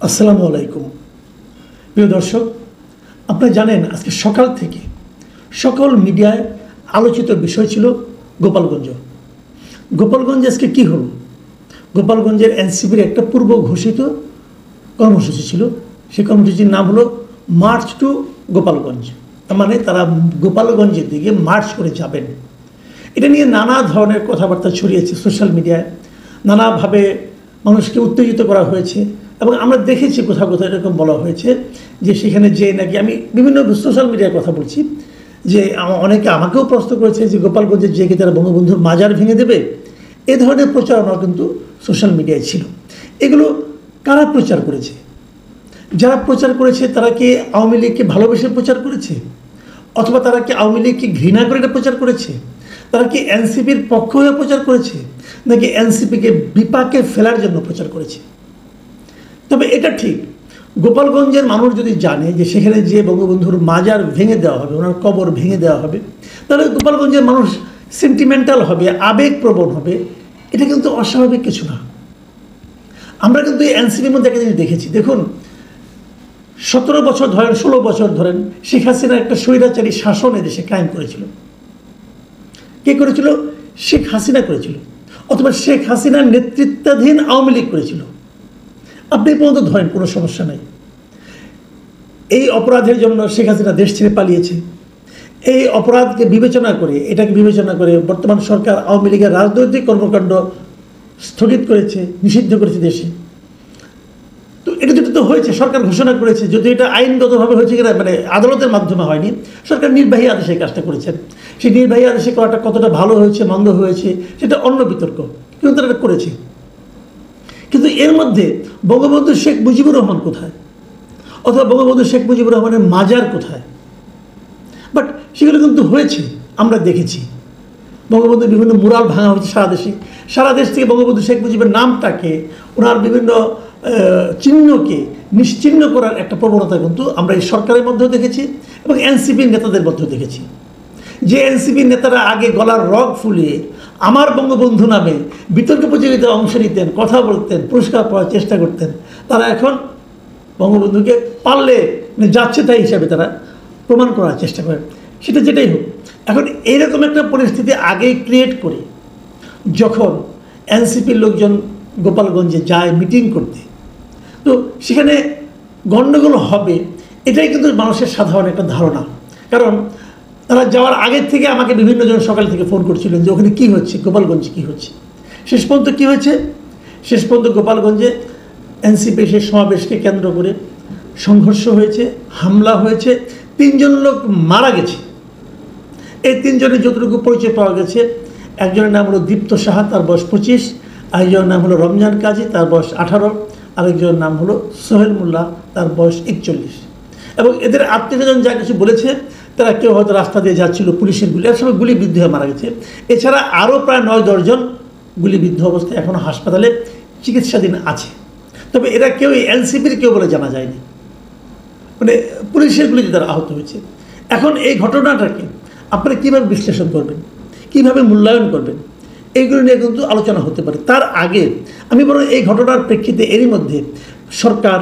আসসালামু আলাইকুম প্রিয় দর্শক, আপনারা জানেন আজকে সকাল থেকে সকল মিডিয়ায় আলোচিত বিষয় ছিল গোপালগঞ্জ। গোপালগঞ্জে আজকে কী হলো? গোপালগঞ্জের এনসিপির একটা পূর্ব ঘোষিত কর্মসূচি ছিল। সেই কর্মসূচির নাম হলো মার্চ টু গোপালগঞ্জ। তার মানে তারা গোপালগঞ্জের দিকে মার্চ করে যাবেন। এটা নিয়ে নানা ধরনের কথাবার্তা ছড়িয়েছে সোশ্যাল মিডিয়ায়, নানাভাবে মানুষকে উত্তেজিত করা হয়েছে এবং আমরা দেখেছি কোথাও কোথাও এরকম বলা হয়েছে যে সেখানে যে নাকি, আমি বিভিন্ন সোশ্যাল মিডিয়ার কথা বলছি, যে অনেকে আমাকেও প্রশ্ন করেছে যে গোপালগঞ্জের যে কি তারা বঙ্গবন্ধুর মাজার ভেঙে দেবে। এ ধরনের প্রচারণা কিন্তু সোশ্যাল মিডিয়ায় ছিল। এগুলো কারা প্রচার করেছে? যারা প্রচার করেছে তারা কি আওয়ামী লীগকে ভালোবেসে প্রচার করেছে, অথবা তারা কি আওয়ামী লীগকে ঘৃণা করে এটা প্রচার করেছে? তারা কি এনসিপির পক্ষ হয়ে প্রচার করেছে, নাকি এনসিপিকে বিপাকে ফেলার জন্য প্রচার করেছে? তবে এটা ঠিক, গোপালগঞ্জের মানুষ যদি জানে যে সেখানে যে বঙ্গবন্ধুর মাজার ভেঙে দেওয়া হবে, ওনার কবর ভেঙে দেওয়া হবে, তাহলে গোপালগঞ্জের মানুষ সেন্টিমেন্টাল হবে, আবেগপ্রবণ হবে। এটা কিন্তু অস্বাভাবিক কিছু না। আমরা কিন্তু এই এনসিপির মধ্যে একটা জিনিস দেখেছি। দেখুন, 17 বছর ধরেন, 16 বছর ধরেন শেখ হাসিনা একটা স্বৈরাচারী শাসন এদেশে কায়েম করেছিল। কে করেছিল? শেখ হাসিনা করেছিল, অথবা শেখ হাসিনার নেতৃত্বাধীন আওয়ামী লীগ করেছিল। আপনি পর্যন্ত ধরেন, কোনো সমস্যা নাই। এই অপরাধের জন্য শেখ হাসিনা দেশ ছেড়ে পালিয়েছে। এই অপরাধকে বিবেচনা করে, এটাকে বিবেচনা করে বর্তমান সরকার আওয়ামী লীগের রাজনৈতিক কর্মকাণ্ড স্থগিত করেছে, নিষিদ্ধ করেছে দেশে। তো এটা যেটা তো হয়েছে, সরকার ঘোষণা করেছে, যদি এটা আইনগতভাবে হয়েছে কিনা, মানে আদালতের মাধ্যমে হয়নি, সরকার নির্বাহী আদেশে কাজটা করেছেন। সেই নির্বাহী আদেশে করাটা কতটা ভালো হয়েছে মন্দ হয়েছে সেটা অন্য বিতর্ক, কিন্তু তারা এটা করেছে। কিন্তু এর মধ্যে বঙ্গবন্ধু শেখ মুজিবুর রহমান কোথায়, অথবা বঙ্গবন্ধু শেখ মুজিবুর রহমানের মাজার কোথায়? বাট সেগুলো কিন্তু হয়েছে, আমরা দেখেছি। বঙ্গবন্ধুর বিভিন্ন মুরাল ভাঙা হয়েছে সারা দেশ থেকে বঙ্গবন্ধু শেখ মুজিবের নামটাকে, ওনার বিভিন্ন চিহ্নকে নিশ্চিহ্ন করার একটা প্রবণতা কিন্তু আমরা এই সরকারের মধ্যেও দেখেছি এবং এনসিপির নেতাদের মধ্যেও দেখেছি। যে এনসিপির নেতারা আগে গলার রগ ফুলিয়ে আমার বঙ্গবন্ধু নামে বিতর্ক প্রতিযোগিতায় অংশ নিতেন, কথা বলতেন, পুরস্কার পাওয়ার চেষ্টা করতেন, তারা এখন বঙ্গবন্ধুকে পারলে যাচ্ছে তাই হিসাবে তারা প্রমাণ করার চেষ্টা করেন। সেটা যেটাই হোক, এখন এইরকম একটা পরিস্থিতি আগেই ক্রিয়েট করে যখন এনসিপির লোকজন গোপালগঞ্জে যায় মিটিং করতে, তো সেখানে গণ্ডগোল হবে এটাই কিন্তু মানুষের সাধারণ একটা ধারণা। কারণ তারা যাওয়ার আগের থেকে আমাকে বিভিন্ন জন সকাল থেকে ফোন করছিলেন যে ওখানে কী হচ্ছে, গোপালগঞ্জে কী হচ্ছে। শেষ পর্যন্ত কী হয়েছে? শেষ পর্যন্ত গোপালগঞ্জে এনসিপি সেই সমাবেশকে কেন্দ্র করে সংঘর্ষ হয়েছে, হামলা হয়েছে, 3 জন লোক মারা গেছে। এই 3 জনের যতটুকু পরিচয় পাওয়া গেছে, একজনের নাম হলো দীপ্ত সাহা, তার বয়স 25, আরেকজনের নাম হলো রমজান কাজী, তার বয়স 18, আরেকজনের নাম হলো সোহেল মোল্লা, তার বয়স 41। এবং এদের আত্মীয়স্বজন যা কিছু বলেছে, তারা কেউ হয়তো রাস্তা দিয়ে যাচ্ছিল, পুলিশের গুলি, এক সময় গুলিবিদ্ধ হয়ে মারা গেছে। এছাড়া আরও প্রায় 9-10 জন গুলিবিদ্ধ অবস্থায় এখনও হাসপাতালে চিকিৎসাধীন আছে। তবে এরা কেউ এনসিপির কেউ বলে জানা যায়নি, মানে পুলিশের গুলিতে তারা আহত হয়েছে। এখন এই ঘটনাটাকে আপনারা কীভাবে বিশ্লেষণ করবেন, কীভাবে মূল্যায়ন করবেন, এইগুলো নিয়ে কিন্তু আলোচনা হতে পারে। তার আগে আমি বরং এই ঘটনার প্রেক্ষিতে এরই মধ্যে সরকার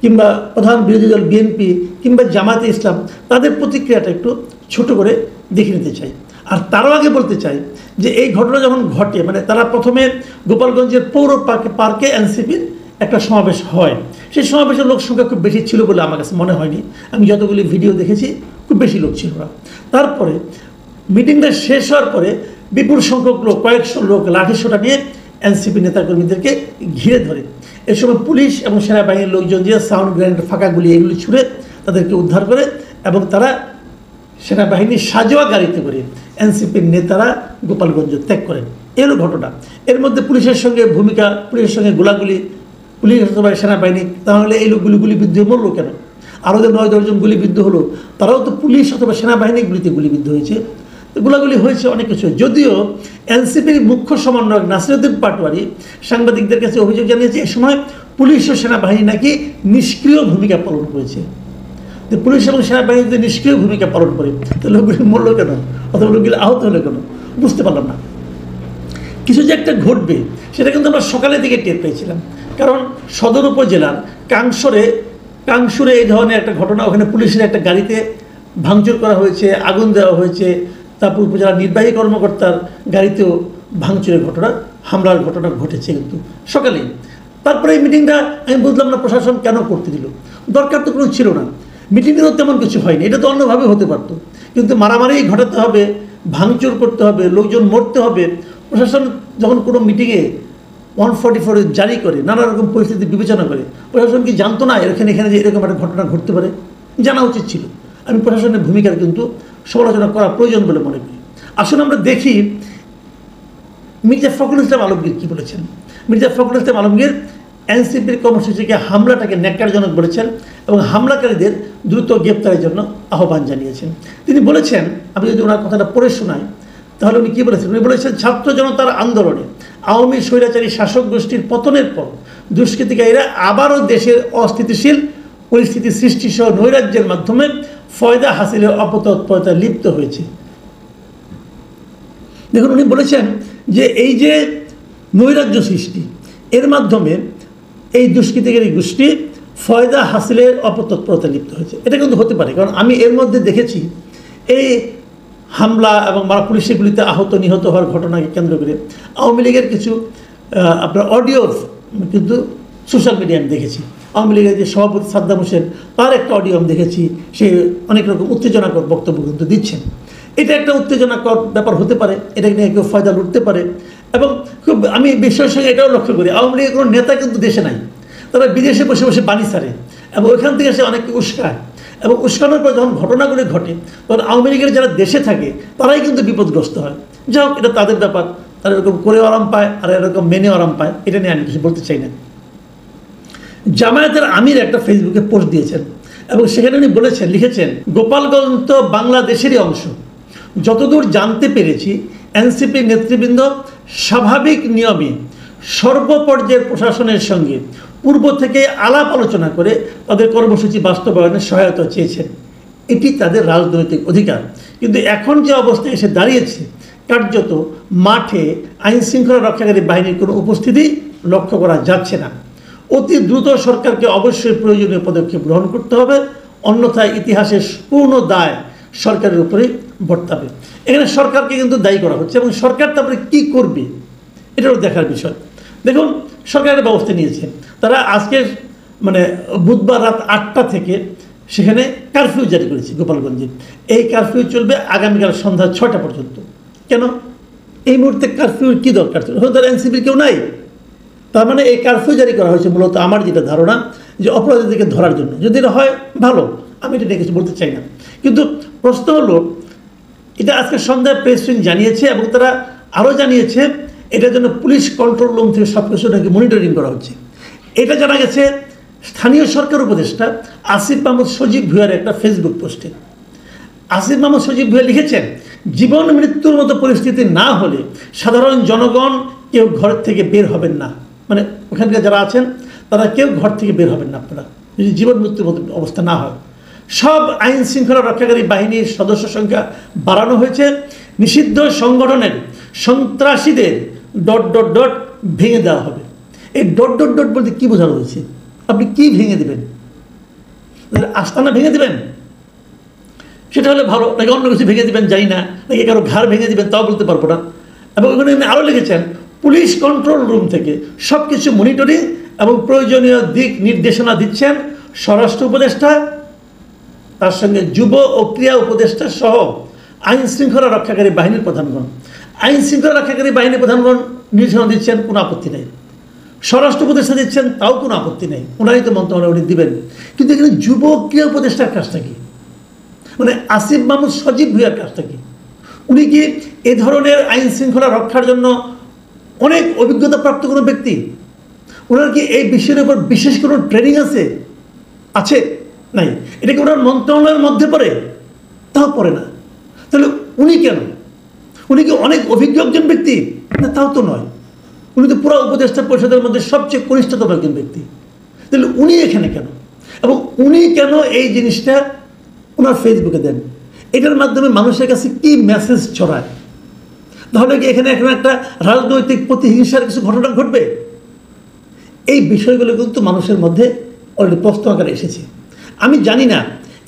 কিংবা প্রধান বিরোধী দল বিএনপি কিংবা জামাতে ইসলাম তাদের প্রতিক্রিয়াটা একটু ছোট করে দেখে নিতে চাই। আর তারও আগে বলতে চাই যে এই ঘটনা যখন ঘটে, মানে তারা প্রথমে গোপালগঞ্জের পৌর পার্কে এনসিপির একটা সমাবেশ হয়। সেই সমাবেশের লোক সংখ্যা খুব বেশি ছিল বলে আমার কাছে মনে হয়নি। আমি যতগুলি ভিডিও দেখেছি খুব বেশি লোক ছিল না। তারপরে মিটিংটা শেষ হওয়ার পরে বিপুল সংখ্যক লোক, কয়েকশো লোক লাঠিসোঁটা নিয়ে এনসিপি নেতাকর্মীদেরকে ঘিরে ধরে। এ সময় পুলিশ এবং সেনাবাহিনীর লোকজন দিয়ে সাউন্ড গ্রেনেড, ফাঁকা গুলি এগুলি ছুড়ে তাদেরকে উদ্ধার করে এবং তারা সেনাবাহিনীর সাজোয়া গাড়িতে করে এনসিপির নেতারা গোপালগঞ্জ ত্যাগ করেন। এর ঘটনা। এর মধ্যে পুলিশের সঙ্গে ভূমিকা, পুলিশের সঙ্গে গোলাগুলি, পুলিশ অথবা সেনাবাহিনী, তাহলে এই লোকগুলি গুলিবিদ্ধ হয়ে মরলো কেন? আরও যে 9-10 জন গুলিবিদ্ধ হলো, তারাও তো পুলিশ অথবা সেনাবাহিনীর গুলিতে গুলিবিদ্ধ হয়েছে। গোলাগুলি হয়েছে অনেক কিছু। যদিও এনসিপির মুখ্য সমন্বয়ক নাসিরউদ্দিন পাটোয়ারি সাংবাদিকদের কাছে অভিযোগ জানিয়েছে এ সময় পুলিশ ও সেনাবাহিনী নাকি নিষ্ক্রিয় ভূমিকা পালন করেছে। পুলিশ এবং সেনাবাহিনী যদি নিষ্ক্রিয় ভূমিকা পালন করে, তো লোকগুলি মরলো কেন, অথবা লোকগুলি আহত হলো কেন? বুঝতে পারলাম না। কিছু যে একটা ঘটবে সেটা কিন্তু আমরা সকালের দিকে টের পেয়েছিলাম। কারণ সদর উপজেলার কাংসুরে এই ধরনের একটা ঘটনা, ওখানে পুলিশের একটা গাড়িতে ভাঙচুর করা হয়েছে, আগুন দেওয়া হয়েছে, তারপর উপজেলার নির্বাহী কর্মকর্তার গাড়িতেও ভাঙচুরের ঘটনা, হামলার ঘটনা ঘটেছে কিন্তু সকালে। তারপরে এই মিটিংটা আমি বুঝলাম না প্রশাসন কেন করতে দিল, দরকার তো কোনো ছিল না, মিটিংয়েরও তেমন কিছু হয়নি, এটা তো অন্যভাবে হতে পারতো, কিন্তু মারামারি ঘটাতে হবে, ভাঙচুর করতে হবে, লোকজন মরতে হবে। প্রশাসন যখন কোনো মিটিংয়ে 144 জারি করে, নানা রকম পরিস্থিতি বিবেচনা করে, প্রশাসন কি জানতো না এখানে যে এরকম একটা ঘটনা ঘটতে পারে? জানা উচিত ছিল। আমি প্রশাসনের ভূমিকার কিন্তু সমালোচনা করা প্রয়োজন বলে মনে করি। আসলে আমরা দেখি মির্জা ফখরুল ইসলাম আলমগীর কী বলেছেন। মির্জা ফখরুল ইসলাম আলমগীর এনসিপির কর্মসূচিকে হামলাটাকে ন্যাক্কারজনক বলেছেন এবং হামলাকারীদের দ্রুত গ্রেপ্তারের জন্য আহ্বান জানিয়েছেন। তিনি বলেছেন, আমি যদি ওনার কথাটা পড়ে শোনাই তাহলে উনি কী বলেছেন। উনি বলেছেন, ছাত্র জনতার আন্দোলনে আওয়ামী স্বৈরাচারী শাসক গোষ্ঠীর পতনের পর দুষ্কৃতিকারীরা আবারও দেশের অস্থিতিশীল পরিস্থিতি সৃষ্টি সহ নৈরাজ্যের মাধ্যমে ফয়দা হাসিলের অপতৎপরতায় লিপ্ত হয়েছে। দেখুন, উনি বলেছেন যে এই যে নৈরাজ্য সৃষ্টি, এর মাধ্যমে এই দুষ্কৃতিকারী গোষ্ঠী ফয়দা হাসিলের অপতৎপরতায় লিপ্ত হয়েছে। এটা কিন্তু হতে পারে, কারণ আমি এর মধ্যে দেখেছি এই হামলা এবং পুলিশের গুলিতে আহত নিহত হওয়ার ঘটনাকে কেন্দ্র করে আওয়ামী লীগের কিছু আপনার অডিও কিন্তু সোশ্যাল মিডিয়ায় আমি দেখেছি। আওয়ামী লীগের যে সভাপতি সাদ্দাম হোসেন, তার একটা অডিও আমি দেখেছি, সে অনেক রকম উত্তেজনাকর বক্তব্য কিন্তু দিচ্ছেন। এটা একটা উত্তেজনাকর ব্যাপার হতে পারে, এটা নিয়ে কেউ ফয়দা লুটতে পারে। এবং খুব আমি বিষয়ের সঙ্গে এটাও লক্ষ্য করি, আওয়ামী লীগের কোনো নেতা কিন্তু দেশে নাই, তারা বিদেশে বসে বসে বাণী ছাড়ে এবং ওইখান থেকে সে অনেককে উস্কায়, এবং উস্কানোর পর যখন ঘটনাগুলি ঘটে তখন আওয়ামী লীগের যারা দেশে থাকে তারাই কিন্তু বিপদগ্রস্ত হয়। যাই হোক, এটা তাদের ব্যাপার, তারা এরকম করে আরাম পায় আর এরকম মেনে আরাম পায়, এটা নিয়ে আমি কিছু বলতে চাই না। জামায়াতের আমির একটা ফেসবুকে পোস্ট দিয়েছেন এবং সেখানে উনি বলেছেন, লিখেছেন, গোপালগঞ্জ তো বাংলাদেশেরই অংশ। যতদূর জানতে পেরেছি এনসিপি নেতৃবৃন্দ স্বাভাবিক নিয়মে সর্বপর্যায়ের প্রশাসনের সঙ্গে পূর্ব থেকে আলাপ আলোচনা করে তাদের কর্মসূচি বাস্তবায়নে সহায়তা চেয়েছেন। এটি তাদের রাজনৈতিক অধিকার, কিন্তু এখন যে অবস্থায় এসে দাঁড়িয়েছে কার্যত মাঠে আইন শৃঙ্খলা রক্ষাকারী বাহিনীর কোনো উপস্থিতি লক্ষ্য করা যাচ্ছে না। অতি দ্রুত সরকারকে অবশ্যই প্রয়োজনীয় পদক্ষেপ গ্রহণ করতে হবে, অন্যথায় ইতিহাসের পূর্ণ দায় সরকারের উপরেই বর্তাবে। এখানে সরকারকে কিন্তু দায়ী করা হচ্ছে এবং সরকার তারপরে কী করবে এটাও দেখার বিষয়। দেখুন, সরকারের ব্যবস্থা নিয়েছে, তারা আজকে বুধবার রাত 8টা থেকে সেখানে কারফিউ জারি করেছে গোপালগঞ্জে। এই কারফিউ চলবে আগামীকাল সন্ধ্যা 6টা পর্যন্ত। কেন এই মুহূর্তে কারফিউর কী দরকার ছিল? হয়তো তারা এনসিপির কেউ নাই, তার মানে এই কারফিউ জারি করা হয়েছে মূলত আমার যেটা ধারণা যে অপরাধীদেরকে ধরার জন্য। যদি এটা হয় ভালো, আমি এটা নিয়ে কিছু বলতে চাই না, কিন্তু প্রশ্ন হলো এটা আজকে সন্ধ্যায় প্রেস উইং জানিয়েছে এবং তারা আরও জানিয়েছে এটার জন্য পুলিশ কন্ট্রোল রুম থেকে সব কিছু নাকি মনিটরিং করা হচ্ছে। এটা জানা গেছে স্থানীয় সরকার উপদেষ্টা আসিফ মাহমুদ সজীব ভুঁইয়ার একটা ফেসবুক পোস্টে। আসিফ মাহমুদ সজীব ভুঁইয়া লিখেছেন, জীবন মৃত্যুর মতো পরিস্থিতি না হলে সাধারণ জনগণ কেউ ঘর থেকে বের হবেন না, মানে ওখানকার যারা আছেন তারা কেউ ঘর থেকে বের হবেন না আপনারা, যদি জীবন মৃত্যুর মতো অবস্থা না হয়। সব আইন শৃঙ্খলা রক্ষাকারী বাহিনীর সদস্য সংখ্যা বাড়ানো হয়েছে, নিষিদ্ধ সংগঠনের সন্ত্রাসীদের ... ভেঙে দেওয়া হবে। এই ... বলতে কী বোঝানো হয়েছে? আপনি কি ভেঙে দেবেন? আস্তানা ভেঙে দেবেন সেটা হলে ভালো, নাকি অন্য কিছু ভেঙে দেবেন জানি না, নাকি কারো ঘর ভেঙে দেবেন তাও বলতে পারবো না। এবং ওখানে উনি আরও লিখেছেন, পুলিশ কন্ট্রোল রুম থেকে সব কিছু মনিটরিং এবং প্রয়োজনীয় দিক নির্দেশনা দিচ্ছেন স্বরাষ্ট্র উপদেষ্টা, তার সঙ্গে যুব ও ক্রীড়া উপদেষ্টা সহ আইন শৃঙ্খলা রক্ষাকারী বাহিনীর প্রধানগণ। আইন শৃঙ্খলা রক্ষাকারী বাহিনীর প্রধানগণ নির্দেশনা দিচ্ছেন, কোনো আপত্তি নেই। স্বরাষ্ট্র উপদেষ্টা দিচ্ছেন, তাও কোনো আপত্তি নেই, ওনারই তো মন্ত্রণালয় উনি দিবেন। কিন্তু এখানে যুব ক্রীড়া উপদেষ্টার কাজটা কি? আসিফ মাহমুদ সজীব ভুঁইয়ার কাজটা কি? উনি কি এ ধরনের আইন শৃঙ্খলা রক্ষার জন্য অনেক অভিজ্ঞতা প্রাপ্ত কোনো ব্যক্তি? ওনার কি এই বিষয়ের উপর বিশেষ কোনো ট্রেনিং আছে? নাই। এটা কি ওনার মন্ত্রণালয়ের মধ্যে পড়ে? তাও পড়ে না। তাহলে উনি কেন? উনি কি অনেক অভিজ্ঞ একজন ব্যক্তি? না, তাও তো নয়। উনি তো পুরো উপদেষ্টা পরিষদের মধ্যে সবচেয়ে কনিষ্ঠতম একজন ব্যক্তি। তাহলে উনি এখানে কেন? এবং উনি কেন এই জিনিসটা ওনার ফেসবুকে দেন? এটার মাধ্যমে মানুষের কাছে কি মেসেজ ছড়ায়? তাহলে কি এখানে এখন একটা রাজনৈতিক প্রতিহিংসার কিছু ঘটনা ঘটবে? এই বিষয়গুলো কিন্তু মানুষের মধ্যে অলরেডি প্রশ্ন আকারে এসেছে। আমি জানি না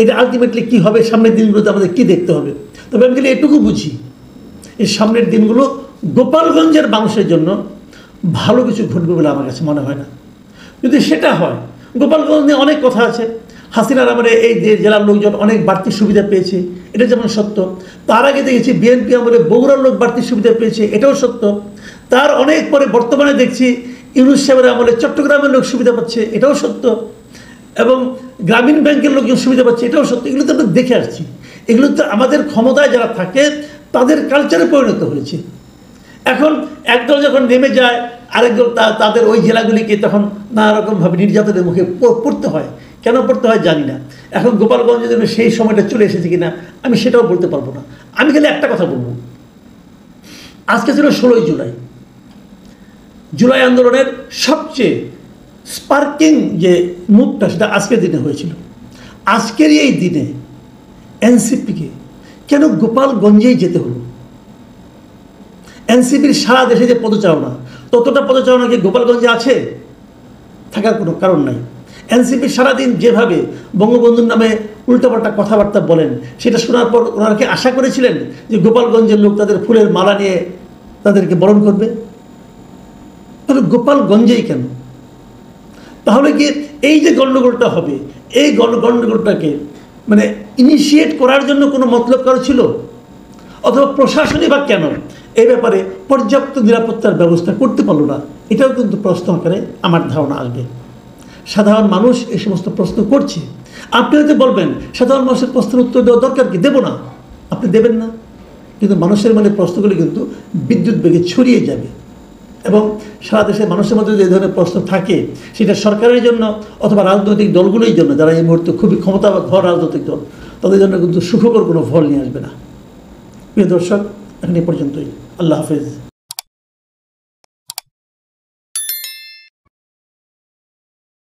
এটা আলটিমেটলি কী হবে, সামনের দিনগুলোতে আমাদের কী দেখতে হবে। তবে আমি খালি এটুকু বুঝি, এই সামনের দিনগুলো গোপালগঞ্জের মানুষের জন্য ভালো কিছু ঘটবে বলে আমার কাছে মনে হয় না। যদি সেটা হয়, গোপালগঞ্জ নিয়ে অনেক কথা আছে। হাসিনার আমলে এই জেলার লোকজন অনেক বাড়তি সুবিধা পেয়েছে, এটা যেমন সত্য। তার আগে দেখেছি বিএনপি আমলে বগুড়ার লোক বাড়তি সুবিধা পেয়েছে, এটাও সত্য। তার অনেক পরে বর্তমানে দেখছি ইউনুস সাহেবের আমলে চট্টগ্রামের লোক সুবিধা পাচ্ছে, এটাও সত্য। এবং গ্রামীণ ব্যাংকের লোকজন সুবিধা পাচ্ছে, এটাও সত্য। এগুলো তো আমরা দেখে আসছি। এগুলো তো আমাদের ক্ষমতায় যারা থাকে তাদের কালচারে পরিণত হয়েছে। এখন একদল যখন নেমে যায়, আরেকদল তাদের ওই জেলাগুলিকে তখন নানা রকমভাবে নির্যাতনের মুখে পড়তে হয়। কেন পড়তে হয় জানি না। এখন গোপালগঞ্জের জন্য সেই সময়টা চলে এসেছে কিনা আমি সেটাও বলতে পারবো না। আমি খালি একটা কথা বলবো, আজকে ছিল 16ই জুলাই। জুলাই আন্দোলনের সবচেয়ে স্পার্কিং যে মুভটা সেটা আজকের দিনে হয়েছিল। আজকের এই দিনে এনসিপিকে কেন গোপালগঞ্জেই যেতে হলো? এনসিপির সারা দেশে যে পদচারণা, ততটা পদচারণা কি গোপালগঞ্জে আছে? থাকার কোনো কারণ নাই। এনসিপি সারাদিন যেভাবে বঙ্গবন্ধুর নামে উল্টাপাল্টা কথাবার্তা বলেন, সেটা শোনার পর ওনারা কি আশা করেছিলেন যে গোপালগঞ্জের লোক তাদের ফুলের মালা নিয়ে তাদেরকে বরণ করবে? তাহলে গোপালগঞ্জেই কেন? তাহলে কি এই যে গণ্ডগোলটা হবে, এই গণ্ডগোলটাকে মানে ইনিশিয়েট করার জন্য কোনো মতলব কারো ছিল? অথবা প্রশাসনই বা কেন এই ব্যাপারে পর্যাপ্ত নিরাপত্তার ব্যবস্থা করতে পারলো না? এটাও কিন্তু প্রশ্ন আকারে আমার ধারণা আসবে। সাধারণ মানুষ এই সমস্ত প্রশ্ন করছে। আপনি হয়তো বলবেন সাধারণ মানুষের প্রশ্নের উত্তর দেওয়া দরকার কি, দেবো না, আপনি দেবেন না। কিন্তু মানুষের মনে প্রশ্নগুলি কিন্তু বিদ্যুৎ বেগে ছড়িয়ে যাবে। এবং সারা দেশের মানুষের মধ্যে যে ধরনের প্রশ্ন থাকে, সেটা সরকারের জন্য অথবা রাজনৈতিক দলগুলোর জন্য, যারা এই মুহূর্তে খুবই ক্ষমতাধর রাজনৈতিক দল, তাদের জন্য কিন্তু সুখকর কোনো ফল নিয়ে আসবে না। প্রিয় দর্শক, এখন এই পর্যন্তই। আল্লাহ হাফেজ।